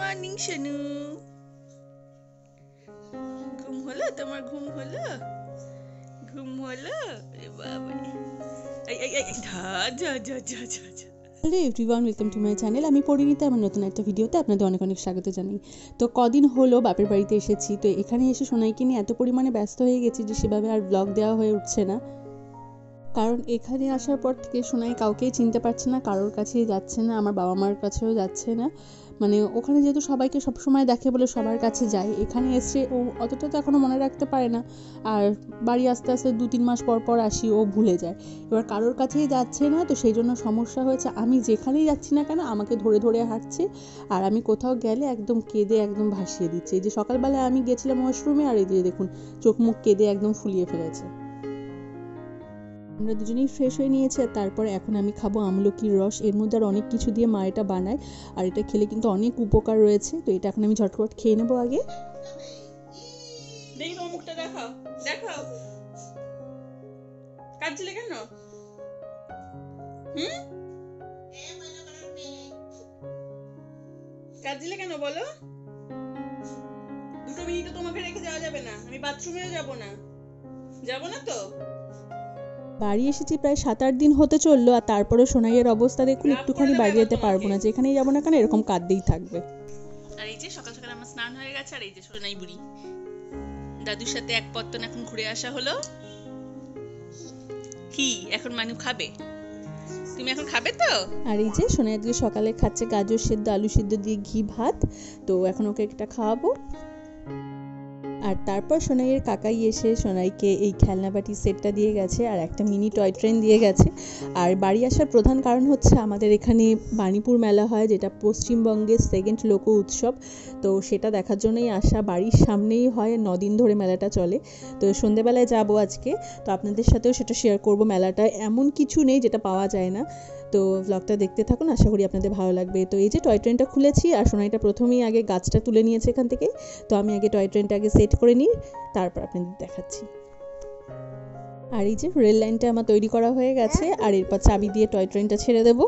Morning Sonu. ঘুম হলো তোমার? ঘুম হলো? ঘুম হলো? আরে বাবা, এই এই এই ধা যা যা যা যা যা। Hello everyone, welcome to my channel. আমি পরিণীতা, আমার নতুন একটা ভিডিওতে আপনাদের অনেক অনেক স্বাগত জানাই। তো কদিন হলো বাপের বাড়িতে এসেছি, তো এখানে এসে সোনাইকে নিয়ে এত পরিমাণে ব্যস্ত হয়ে গেছি যে সেভাবে আর ব্লগ দেওয়া হয়ে উঠছে না। কারণ এখানে আসার পর থেকে সোনাই কাউকেই চিনতে পারছে না, কারোর কাছেই যাচ্ছে না, আমার বাবা মার কাছেও যাচ্ছে না। মানে ওখানে যেহেতু সবাইকে সবসময় দেখে বলে সবার কাছে যায়, এখানে এসে ও অতটা তো এখনও মনে রাখতে পারে না। আর বাড়ি আস্তে আস্তে 2-3 মাস পর পর আসি, ও ভুলে যায়। এবার কারোর কাছেই যাচ্ছে না, তো সেই জন্য সমস্যা হয়েছে। আমি যেখানেই যাচ্ছি না কেন আমাকে ধরে ধরে হাঁটছে, আর আমি কোথাও গেলে একদম কেঁদে একদম ভাসিয়ে দিচ্ছে। এই যে সকালবেলায় আমি গেছিলাম ওয়াশরুমে, আর এই যে দেখুন চোখ মুখ কেঁদে একদম ফুলিয়ে ফেলেছে। আমরা দুজনেই ফ্রেশ হয়ে নিয়েছি, আর তারপরে এখন আমি খাবো আমলকির রস। এর মধ্যে আর অনেক কিছু দিয়ে মা এটা বানায়, আর এটা খেলে কিন্তু অনেক উপকার রয়েছে। তো এটা এখন আমি ঝটপট খেয়ে নেবো আগে। দেখি তোমার মুখটা দেখাও, দেখাও। কাঁদছিলে কেন? কাঁদছিলে কেন বলো? 2 মিনিটও তোমাকে রেখে যাওয়া যাবে না। আমি বাথরুমেও যাব না। যাব না তো? বাড়ি এসেছি প্রায় 7-8 দিন হতে চললো, আর তারপরে সোনাইয়ের অবস্থা দেখুন, একটুখানি বাড়ি যেতে পারবো না। যেখানেই যাবো না কেন এরকম কাঁদতেই থাকবে। আর এই যে সকাল সকাল আমার স্নান হয়ে গেছে, আর এই যে সোনাই বুড়ি দাদুর সাথে এক পত্তন এখন ঘুরে আসা হলো। কি এখন মানু খাবে? তুমি এখন খাবে তো? আর এই যে সোনাই আজকে সকালে খাচ্ছে গাজর সেদ্ধ, আলু সেদ্ধ দিয়ে ঘি ভাত। তো এখন ওকে একটা খাওয়াবো। আর তারপর সোনাইয়ের কাকাই এসে সোনাইকে এই খেলনাবাটি সেটটা দিয়ে গেছে, আর একটা মিনি টয় ট্রেন দিয়ে গেছে। আর বাড়ি আসার প্রধান কারণ হচ্ছে আমাদের এখানে বাণীপুর মেলা হয়, যেটা পশ্চিমবঙ্গের 2nd লোক উৎসব। তো সেটা দেখার জন্যই আসা। বাড়ির সামনেই হয়, 9 দিন ধরে মেলাটা চলে। তো সন্ধেবেলায় যাব আজকে, তো আপনাদের সাথেও সেটা শেয়ার করব। মেলাটায় এমন কিছু নেই যেটা পাওয়া যায় না। তো ব্লগটা দেখতে থাকুন, আশা করি আপনাদের ভালো লাগবে। তো এই যে টয় ট্রেনটা খুলেছি, আর সোনাইটা প্রথমেই আগে গাছটা তুলে নিয়েছে এখান থেকে। তো আমি আগে টয় ট্রেনটা আগে সেট করে নিই, তারপর আপনাদের দেখাচ্ছি। আর এই যে রেল লাইনটা আমার তৈরি করা হয়ে গেছে, আর এরপর চাবি দিয়ে টয় ট্রেনটা ছেড়ে দেবো।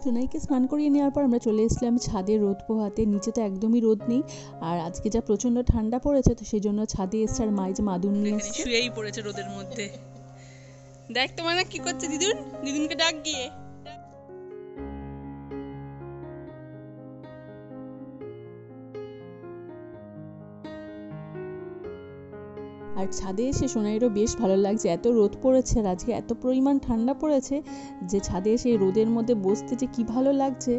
সোনাইকে স্নান করিয়ে নেওয়ার পর আমরা চলে এসলাম ছাদে রোদ পোহাতে। নিচে তো একদমই রোদ নেই, আর আজকে যা প্রচন্ড ঠান্ডা পড়েছে, তো সেই জন্য ছাদে এসছে। আর মাই যে মাদুর নিয়ে এসছে, শুয়েই পড়েছে রোদের মধ্যে। দেখ তোমার না কি করছে দিদুন, দিদুনকে ডাক গিয়ে। আর ছাদে এসে সোনাইয়েরও বেশ ভালো লাগছে। এত রোদ পড়েছে, আর আজকে এত পরিমাণ ঠান্ডা পড়েছে যে ছাদে এসে রোদের মধ্যে বসতে যে কি ভালো লাগছে।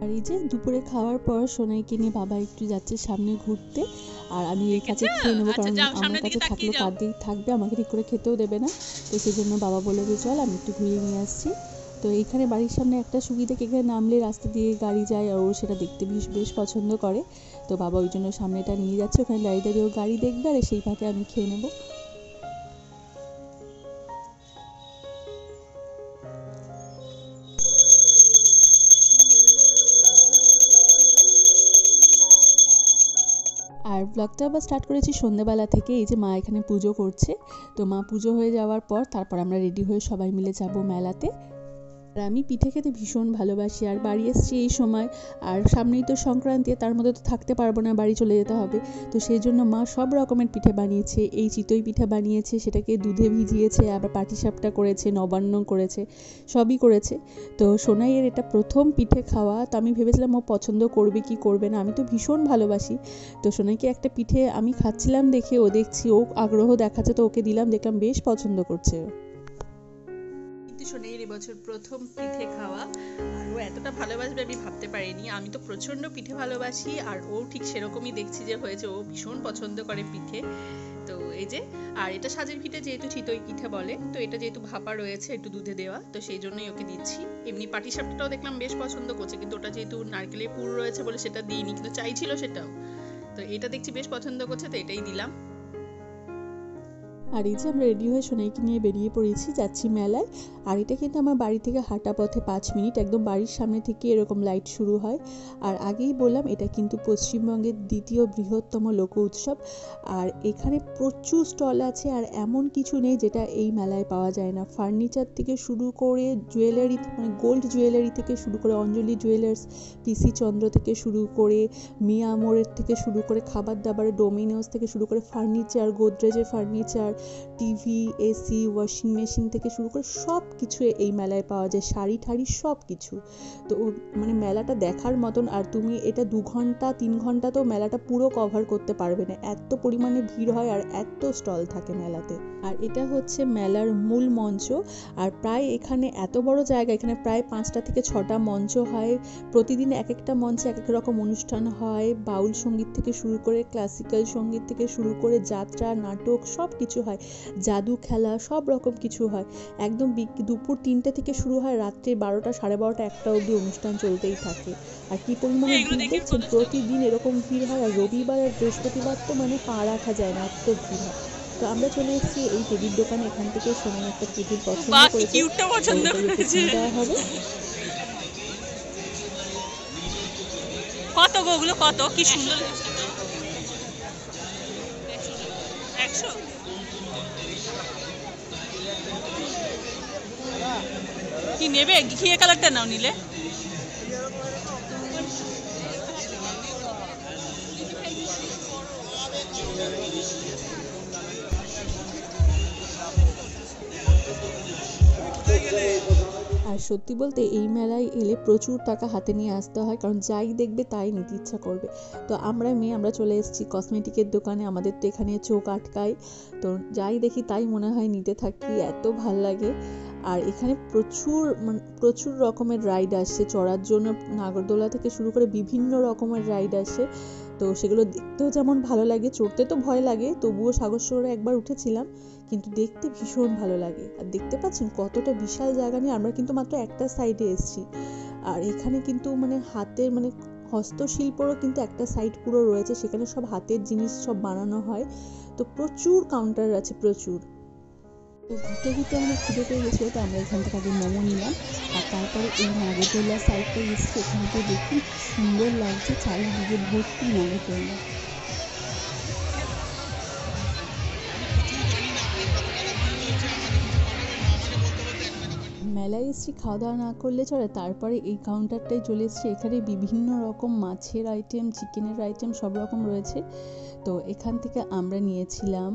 আর এই যে দুপুরে খাওয়ার পর সোনাইকে নিয়ে বাবা একটু যাচ্ছে সামনে ঘুরতে, আর আমি এই কাছে খেয়ে নেবো, কারণ আমার কাছে থাকলেও কাঁদতেই থাকবে, আমাকে ঠিক করে খেতেও দেবে না। তো সেই জন্য বাবা বলে যে চল আমি একটু ঘুরিয়ে নিয়ে আসছি। তো এইখানে বাড়ির সামনে একটা সুবিধা, এখানে নামলে রাস্তা দিয়ে গাড়ি যায়, আর ও সেটা দেখতে বেশ পছন্দ করে। তো বাবা ওই জন্য সামনেটা নিয়ে যাচ্ছে, ওখানে দাঁড়িয়ে দাঁড়িয়ে ও গাড়ি দেখবে, আর সেই ফাঁকে আমি খেয়ে নেবো। আর ব্লগটা আবার স্টার্ট করেছি সন্ধ্যেবেলা থেকে। এই যে মা এখানে পুজো করছে, তো মা পুজো হয়ে যাওয়ার পর তারপর আমরা রেডি হয়ে সবাই মিলে যাব মেলাতে। আর আমি পিঠে খেতে ভীষণ ভালোবাসি, আর বাড়ি এসেছি এই সময়, আর সামনেই তো সংক্রান্তি, তার মধ্যে তো থাকতে পারবো না, বাড়ি চলে যেতে হবে। তো সেই জন্য মা সব রকমের পিঠে বানিয়েছে। এই চিতই পিঠা বানিয়েছে, সেটাকে দুধে ভিজিয়েছে, আবার পাটিসাপটা করেছে, নবান্ন করেছে, সবই করেছে। তো সোনাইয়ের এটা প্রথম পিঠে খাওয়া, তো আমি ভেবেছিলাম ও পছন্দ করবে কি করবে না, আমি তো ভীষণ ভালোবাসি। তো সোনাইকে একটা পিঠে আমি খাচ্ছিলাম দেখে ও দেখছি ও আগ্রহ দেখাচ্ছে, তো ওকে দিলাম, দেখলাম বেশ পছন্দ করছে। সোনাইয়ের এবছর প্রথম পিঠে খাওয়া, আর ও এতটা ভালোবাসবে আমি ভাবতে পারিনি। আমি তো প্রচন্ড পিঠে ভালোবাসি, আর ও ঠিক সেরকমই দেখছি যে হয়েছে, ও ভীষণ পছন্দ করে পিঠে। তো এই যে, আর এটা সাজের পিঠে, যেহেতু চিতই পিঠে বলে, তো এটা যেহেতু ভাপা রয়েছে একটু দুধে দেওয়া, তো সেই জন্যই ওকে দিচ্ছি। এমনি পাটিসাপটাটাও দেখলাম বেশ পছন্দ করছে, কিন্তু ওটা যেহেতু নারকেলের পুর রয়েছে বলে সেটা দিইনি, কিন্তু চাইছিল সেটাও। তো এটা দেখছি বেশ পছন্দ করছে, তো এটাই দিলাম। আর এই যে আমরা রেডি হয়ে সোনাইকে নিয়ে বেরিয়ে পড়েছি, যাচ্ছি মেলায়। আর এটা কিন্তু আমার বাড়ি থেকে হাঁটা পথে 5 মিনিট, একদম বাড়ির সামনে থেকে এরকম লাইট শুরু হয়। আর আগেই বললাম এটা কিন্তু পশ্চিমবঙ্গের দ্বিতীয় বৃহত্তম লোক উৎসব। আর এখানে প্রচুর স্টল আছে, আর এমন কিছু নেই যেটা এই মেলায় পাওয়া যায় না। ফার্নিচার থেকে শুরু করে জুয়েলারি, মানে গোল্ড জুয়েলারি থেকে শুরু করে অঞ্জলি জুয়েলার্স, পিসি চন্দ্র থেকে শুরু করে মিয়ামোরের থেকে শুরু করে খাবার দাবারের ডোমিনোস থেকে শুরু করে ফার্নিচার, গোদরেজের furniture, TV, AC, washing machine থেকে শুরু করে সব কিছু এই মেলায় পাওয়া যায়, শাড়ি ঠাড়ি সব কিছু। তো মানে মেলাটা দেখার মতন। আর তুমি এটা 2 ঘন্টা 3 ঘন্টা তো মেলাটা পুরো কভার করতে পারবে না, এত পরিমাণে ভিড় হয় আর এত স্টল থাকে মেলাতে। আর এটা হচ্ছে মেলার মূল মঞ্চ। আর প্রায় এখানে এত বড় জায়গা, এখানে প্রায় 5টা থেকে 6টা মঞ্চ হয়। প্রতিদিন এক একটা মঞ্চে এক এক রকম অনুষ্ঠান হয়, বাউল সঙ্গীত থেকে শুরু করে ক্লাসিক্যাল সঙ্গীত থেকে শুরু করে যাত্রা, নাটক সব কিছু হয়, জাদু খেলা সব রকম কিছু হয়। একদম দুপুর 3টে থেকে শুরু হয়, রাত্রে 12টা, 12:30, 1টা অবধি অনুষ্ঠান চলতেই থাকে। আর কি পরিমাণে ভিড় দেখছেন, প্রতিদিন এরকম ভিড় হয়। আর রবিবার আর বৃহস্পতিবার তো মানে পা রাখা যায় না, এত ভিড় হয়। তো আমরা চলে এসেছি এই টেডির দোকানে, এখান থেকে সোনাই একটা টেডির পছন্দ করেছে, দেওয়া হবে। কত গোগুলো, কত কি সুন্দর, 100 কি নেবে? ঘিয়ে কালারটা নাও নিলে। আর সত্যি বলতে এই মেলায় এলে প্রচুর টাকা হাতে নিয়ে আসতে হয়, কারণ যাই দেখবে তাই নিতে ইচ্ছা করবে। তো আমরা চলে এসেছি কসমেটিকের দোকানে, আমাদের তো এখানে চোখ আটকায়, তো যাই দেখি তাই মনে হয় নিতে থাকি, এত ভাল লাগে। আর এখানে প্রচুর রকমের রাইড আসছে চড়ার জন্য, নাগরদোলা থেকে শুরু করে বিভিন্ন রকমের রাইড আসে। তো সেগুলো দেখতেও যেমন ভালো লাগে, চড়তে তো ভয় লাগে, তবুও সাগরসোরে একবার উঠেছিলাম, কিন্তু দেখতে ভীষণ ভালো লাগে। আর দেখতে পাচ্ছেন কতটা বিশাল জায়গা নিয়ে, আমরা কিন্তু মাত্র একটা সাইডে এসেছি। আর এখানে কিন্তু মানে হাতের মানে হস্তশিল্পরও কিন্তু একটা সাইড পুরো রয়েছে, সেখানে সব হাতের জিনিস সব বানানো হয়। তো প্রচুর কাউন্টার আছে, প্রচুর। তো ঘুরতে ঘুরতে আমাদের খিদে পেয়ে গেছিলো, তো আমরা এখান থেকে আগে মোমো নিলাম। আর তারপরে এই নাগরদোল্লা সাইডটা এসেছি, এখানটা দেখুন সুন্দর লাগছে, চারিদিকে ভর্তি নাগরদোল্লা। মেলায় এসেছি, খাওয়া দাওয়া না করলে চলে, তারপরে এই কাউন্টারটায় চলে এসেছি। এখানে বিভিন্ন রকম মাছের আইটেম, চিকেনের আইটেম সব রকম রয়েছে। তো এখান থেকে আমরা নিয়েছিলাম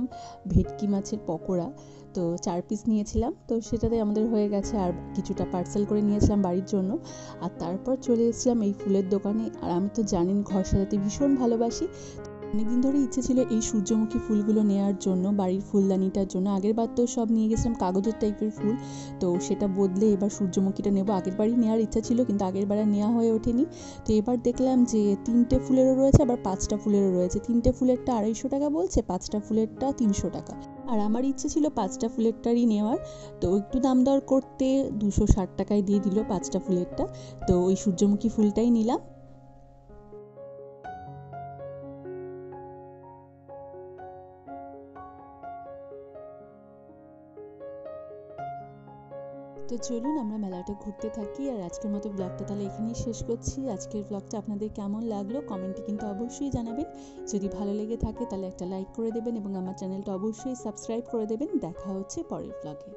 ভেটকি মাছের পকোড়া, তো 4 পিস নিয়েছিলাম, তো সেটাতে আমাদের হয়ে গেছে। আর কিছুটা পার্সেল করে নিয়েছিলাম বাড়ির জন্য। আর তারপর চলে এসেছিলাম এই ফুলের দোকানে। আর আমি তো জানেন ঘর সাজাতে ভীষণ ভালোবাসি, অনেকদিন ধরে ইচ্ছে ছিল এই সূর্যমুখী ফুলগুলো নেওয়ার জন্য, বাড়ির ফুলদানিটার জন্য। আগের বার তো সব নিয়ে গেছিলাম কাগজের টাইপের ফুল, তো সেটা বদলে এবার সূর্যমুখীটা নেবো। আগের বারই নেওয়ার ইচ্ছা ছিল, কিন্তু আগের বার আর নেওয়া হয়ে ওঠেনি। তো এবার দেখলাম যে 3টে ফুলেরও রয়েছে, আবার 5টা ফুলেরও রয়েছে। 3টে ফুলেরটা 250 টাকা বলছে, 5টা ফুলেরটা 300 টাকা। আর আমার ইচ্ছে ছিল 5টা ফুলেরটারই নেওয়ার, তো একটু দাম দর করতে 260 টাকায় দিয়ে দিল 5টা ফুলেরটা। তো ওই সূর্যমুখী ফুলটাই নিলাম। তো চলুন আমরা মেলাটা ঘুরতে থাকি। আর আজকের মতো ব্লগটা তাহলে এখানেই শেষ করছি। আজকের ব্লগটা আপনাদের কেমন লাগলো কমেন্টে কিন্তু অবশ্যই জানাবেন। যদি ভালো লেগে থাকে তাহলে একটা লাইক করে দেবেন এবং আমার চ্যানেলটা অবশ্যই সাবস্ক্রাইব করে দেবেন। দেখা হচ্ছে পরের ব্লগে।